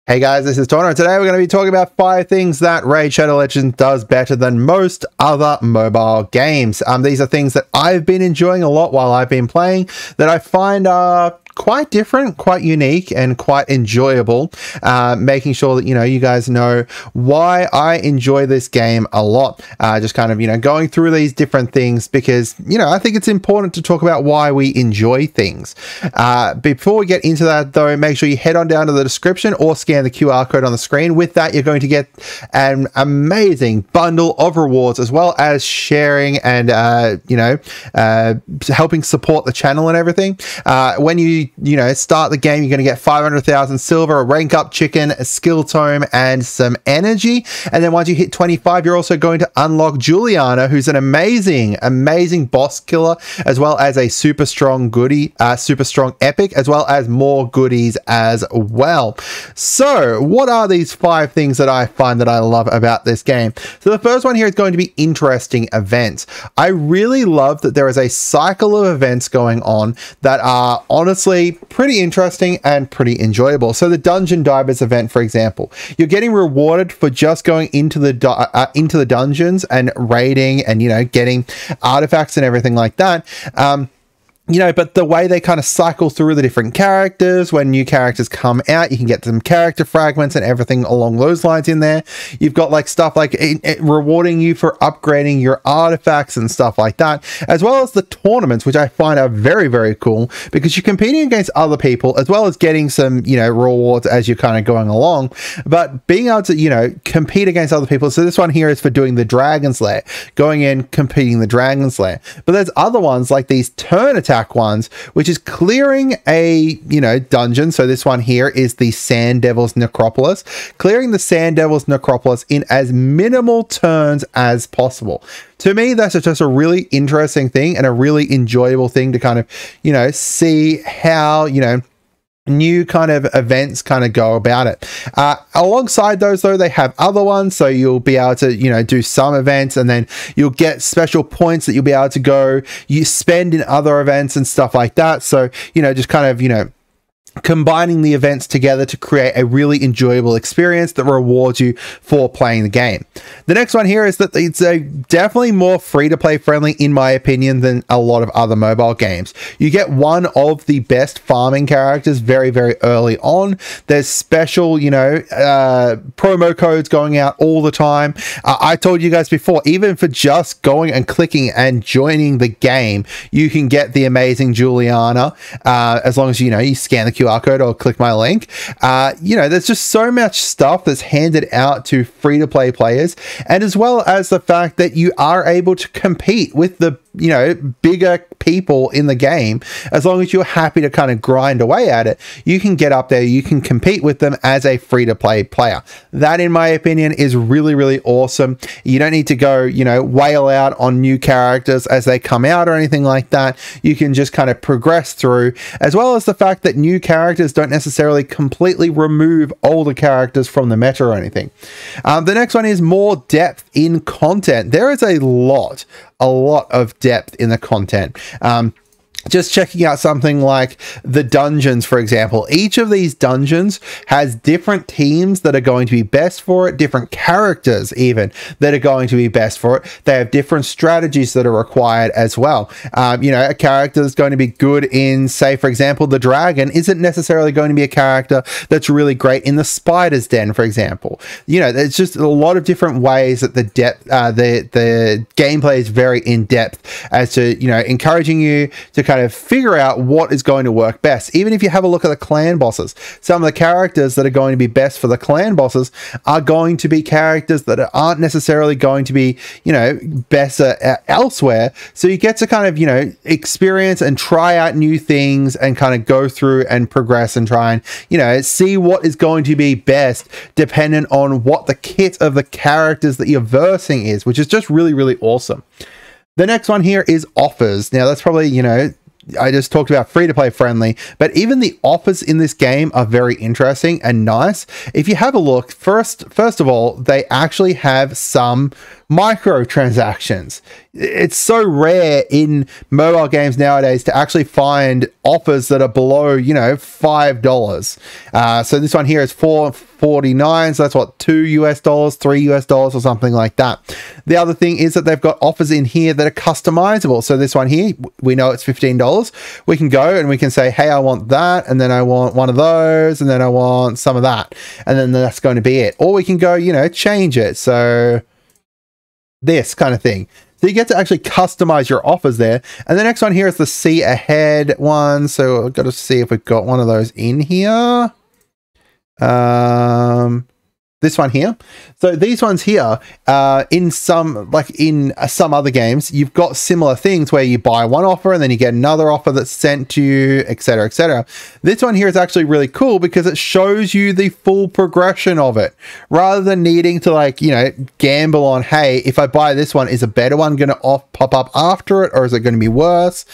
Hey guys, this is Torno, and today we're going to be talking about 5 things that Raid Shadow Legends does better than most other mobile games. These are things that I've been enjoying a lot while I've been playing that I find are quite different, quite unique, and quite enjoyable, making sure that, you guys know why I enjoy this game a lot. Just kind of, going through these different things because, I think it's important to talk about why we enjoy things. Before we get into that, though, make sure you head on down to the description or scan the QR code on the screen. With that, you're going to get an amazing bundle of rewards, as well as sharing and, helping support the channel and everything. When you start the game, you're going to get 500,000 silver, a rank up chicken, a skill tome, and some energy. And then once you hit 25, you're also going to unlock Juliana, who's an amazing boss killer, as well as a super strong goodie, super strong epic, as well as more goodies as well. So what are these 5 things that I find that I love about this game? So the first one here is going to be interesting events. I really love that there is a cycle of events going on that are honestly pretty interesting and pretty enjoyable. So the Dungeon Divers event, for example, you're getting rewarded for just going into the dungeons and raiding and, getting artifacts and everything like that. But the way they kind of cycle through the different characters, when new characters come out, you can get some character fragments and everything along those lines in there. You've got like stuff like rewarding you for upgrading your artifacts and stuff like that, as well as the tournaments, which I find are very, very cool because you're competing against other people, as well as getting some, rewards as you're kind of going along, but being able to, compete against other people. So this one here is for doing the Dragon's Lair, going in, competing the Dragon's Lair. But there's other ones like these turn attack ones, which is clearing a dungeon. So this one here is the Sand Devil's Necropolis, clearing the Sand Devil's Necropolis in as minimal turns as possible. To me, that's just a really interesting thing and a really enjoyable thing to kind of see how new kind of events kind of go about it. Alongside those, though, they have other ones, so you'll be able to do some events, and then you'll get special points that you'll be able to you spend in other events and stuff like that. So just kind of combining the events together to create a really enjoyable experience that rewards you for playing the game. The next one here is that it's definitely more free-to-play friendly, in my opinion, than a lot of other mobile games. You get one of the best farming characters very, very early on. There's special, promo codes going out all the time. I told you guys before, even for just going and clicking and joining the game, you can get the amazing Juliana, as long as, you scan the QR code or click my link. There's just so much stuff that's handed out to free-to-play players, and as well as the fact that you are able to compete with the bigger people in the game. As long as you're happy to kind of grind away at it, you can get up there, you can compete with them as a free-to-play player. That, in my opinion, is really, really awesome. You don't need to go, wail out on new characters as they come out or anything like that. You can just kind of progress through, as well as the fact that new characters don't necessarily completely remove older characters from the meta or anything. The next one is more depth in content. There is a lot of depth in the content. Just checking out something like the dungeons, for example. Each of these dungeons has different teams that are going to be best for it, different characters even that are going to be best for it. They have different strategies that are required as well. A character that's going to be good in, say, for example, the dragon isn't necessarily going to be a character that's really great in the spider's den, for example. There's just a lot of different ways that the depth, the gameplay is very in depth as to, encouraging you to kind of figure out what is going to work best. Even if you have a look at the clan bosses, some of the characters that are going to be best for the clan bosses are going to be characters that aren't necessarily going to be, better elsewhere. So you get to kind of, experience and try out new things and kind of go through and progress and try and, see what is going to be best dependent on what the kit of the characters that you're versing is, which is just really, really awesome. The next one here is offers. Now that's probably, I just talked about free-to-play friendly, but even the offers in this game are very interesting and nice. If you have a look, first of all, they actually have some microtransactions. It's so rare in mobile games nowadays to actually find offers that are below, you know, $5. So this one here is $4.49, so that's what, $2 US, $3 US or something like that. The other thing is that they've got offers in here that are customizable. So this one here, we know it's $15. We can go and we can say, hey, I want that, and then I want one of those, and then I want some of that, and then that's going to be it. Or we can go, you know, change it. So this kind of thing. So you get to actually customize your offers there. And the next one here is the see ahead one. So I've got to see if we've got one of those in here. This one here. So these ones here, in some other games, you've got similar things where you buy one offer and then you get another offer that's sent to you, etc., etc. This one here is actually really cool because it shows you the full progression of it, rather than needing to, like, you know, gamble on, hey, if I buy this one, is a better one going to pop up after it, or is it going to be worse?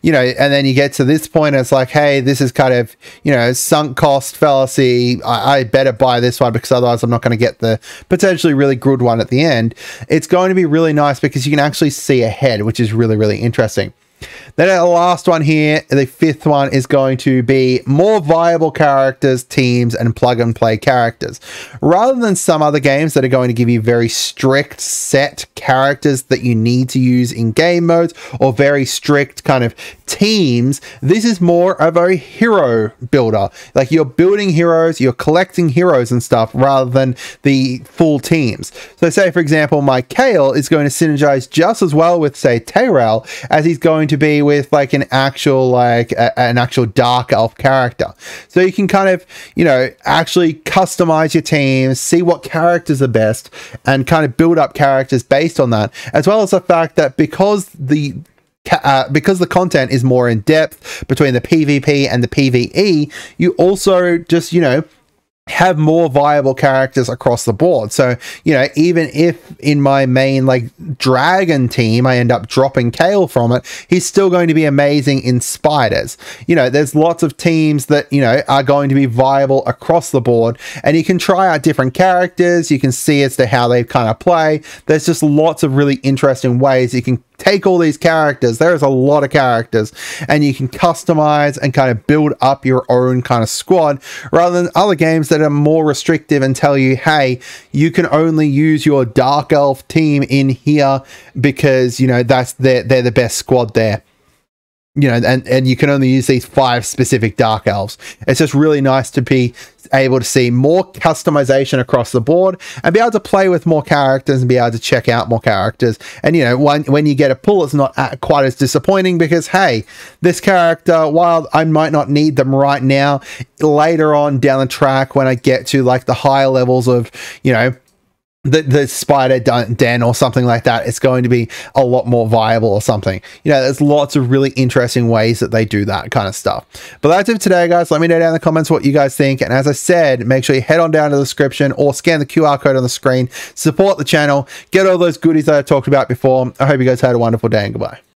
You know, and then you get to this point and it's like, hey, this is kind of, you know, sunk cost fallacy. I better buy this one because otherwise I'm not going to get the potentially really good one at the end. It's going to be really nice because you can actually see ahead, which is really, really interesting. Then the last one here, the fifth one, is going to be more viable characters, teams, and plug and play characters. Rather than some other games that are going to give you very strict set characters that you need to use in game modes, or very strict kind of teams, this is more of a hero builder. Like, you're building heroes, you're collecting heroes and stuff, rather than the full teams. So say, for example, my Kale is going to synergize just as well with, say, Teleria as he's going to be with, like, an actual dark elf character. So you can kind of, you know, actually customize your teams, see what characters are best, and kind of build up characters based on that, as well as the fact that because the content is more in depth between the PvP and the PvE, you also just, you know, have more viable characters across the board. So, you know, even if in my main, like, dragon team I end up dropping Kale from it, he's still going to be amazing in spiders. You know, there's lots of teams that, you know, are going to be viable across the board, and you can try out different characters. You can see as to how they kind of play. There's just lots of really interesting ways you can take all these characters. There's a lot of characters, and you can customize and kind of build up your own kind of squad, rather than other games that are more restrictive and tell you, hey, you can only use your dark elf team in here because, you know, they're the best squad there. You know, and you can only use these 5 specific dark elves. It's just really nice to be able to see more customization across the board and be able to play with more characters and be able to check out more characters. And, you know, when you get a pull, it's not quite as disappointing because, hey, this character, while I might not need them right now, later on down the track when I get to, like, the higher levels of, you know, the spider den or something like that, it's going to be a lot more viable or something. You know, there's lots of really interesting ways that they do that kind of stuff. But that's it for today, guys. Let me know down in the comments what you guys think. And as I said, make sure you head on down to the description or scan the QR code on the screen. Support the channel. Get all those goodies that I talked about before. I hope you guys had a wonderful day, and goodbye.